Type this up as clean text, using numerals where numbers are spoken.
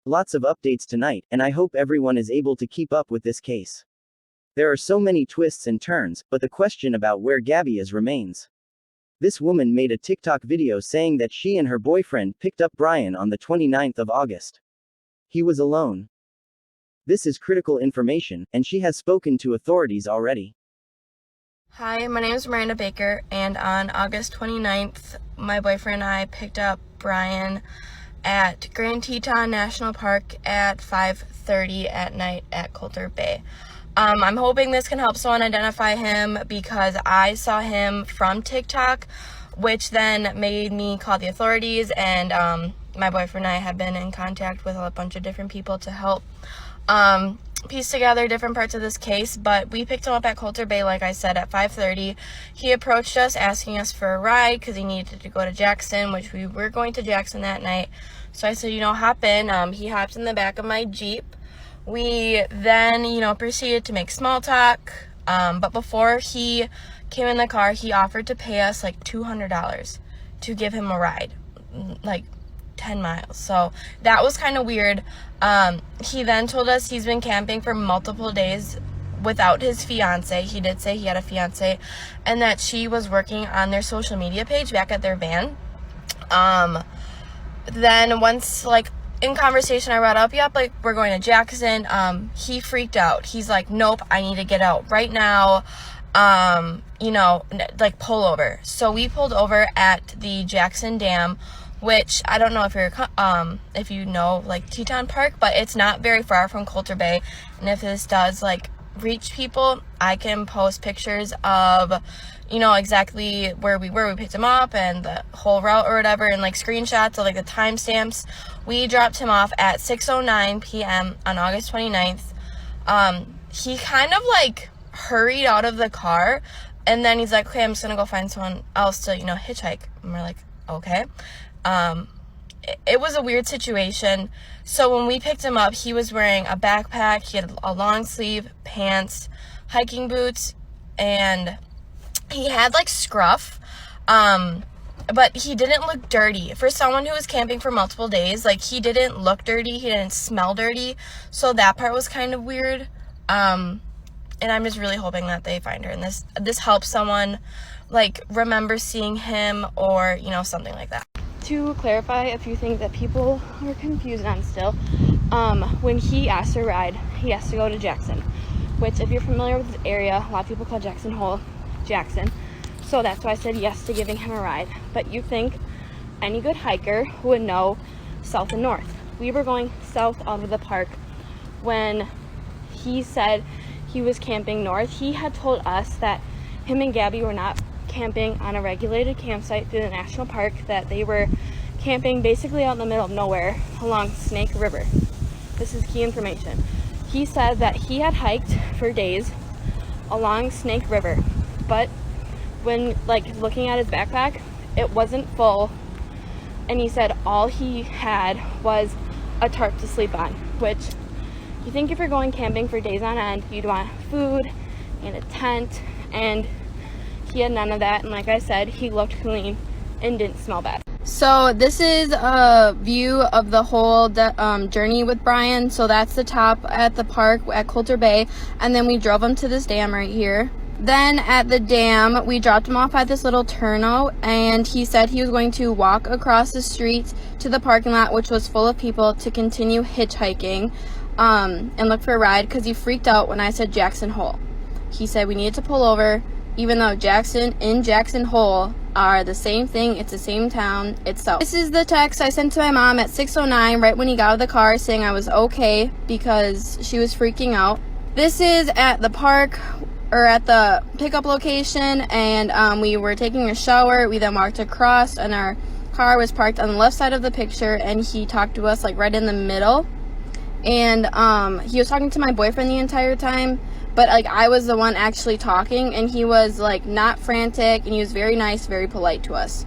Lots of updates tonight, and I hope everyone is able to keep up with this case. There are so many twists and turns, but the question about where Gabby is remains. This woman made a TikTok video saying that she and her boyfriend picked up Brian on the 29th of August. He was alone. This is critical information, and she has spoken to authorities already. Hi, my name is Miranda Baker, and on August 29th, my boyfriend and I picked up Brian at Grand Teton National Park at 5:30 at night at Coulter Bay. I'm hoping this can help someone identify him because I saw him from TikTok, which then made me call the authorities, and my boyfriend and I have been in contact with a bunch of different people to help piece together different parts of this case. But we picked him up at Coulter Bay, like I said, at 5:30. He approached us asking us for a ride because he needed to go to Jackson, which we were going to Jackson that night. So I said, hop in. He hopped in the back of my Jeep. We then, proceeded to make small talk. But before he came in the car, he offered to pay us like $200 to give him a ride, like 10 miles. So that was kind of weird. He then told us he's been camping for multiple days without his fiance. He did say he had a fiance, and that she was working on their social media page back at their van. Then once, in conversation, I brought up, we're going to Jackson. He freaked out. He's like, nope, I need to get out right now. Pull over. So we pulled over at the Jackson Dam, which I don't know if you know Teton Park, but it's not very far from Coulter Bay. And if this does reach people, I can post pictures of exactly where we picked him up and the whole route or whatever, and screenshots of the timestamps. We dropped him off at 6:09 p.m. on August 29th. He kind of hurried out of the car, and then he's like, okay, I'm just gonna go find someone else to hitchhike. And we're like, okay. It was a weird situation. So when we picked him up, he was wearing a backpack, he had a long sleeve pants, hiking boots, and he had scruff, but he didn't look dirty. For someone who was camping for multiple days, he didn't look dirty, he didn't smell dirty, so that part was kind of weird. And I'm just really hoping that they find her, and this helps someone remember seeing him, or something like that. To clarify a few things that people are confused on still, when he asked for a ride, he has to go to Jackson, which, if you're familiar with the area, a lot of people call Jackson Hole Jackson. So that's why I said yes to giving him a ride. But you think any good hiker would know south and north. We were going south out of the park. When he said he was camping north, he had told us that him and Gabby were not camping on a regulated campsite through the national park, that they were camping basically out in the middle of nowhere along Snake River. This is key information. He said that he had hiked for days along Snake River, but when looking at his backpack, it wasn't full, and he said all he had was a tarp to sleep on, which you think if you're going camping for days on end, you'd want food and a tent, and he had none of that. And like I said, he looked clean and didn't smell bad. So this is a view of the whole journey with Brian. So that's the top at the park at Coulter Bay, and then we drove him to this dam right here. Then at the dam, we dropped him off at this little turnout, and he said he was going to walk across the street to the parking lot, which was full of people, to continue hitchhiking and look for a ride, because he freaked out when I said Jackson Hole. He said we needed to pull over, even though Jackson and Jackson Hole are the same thing. It's the same town itself. This is the text I sent to my mom at 6:09, right when he got out of the car, saying I was okay because she was freaking out. This is at the park, or at the pickup location, and we were taking a shower. We then walked across, and our car was parked on the left side of the picture, and he talked to us right in the middle. And he was talking to my boyfriend the entire time, but I was the one actually talking, and he was not frantic, and he was very nice, very polite to us.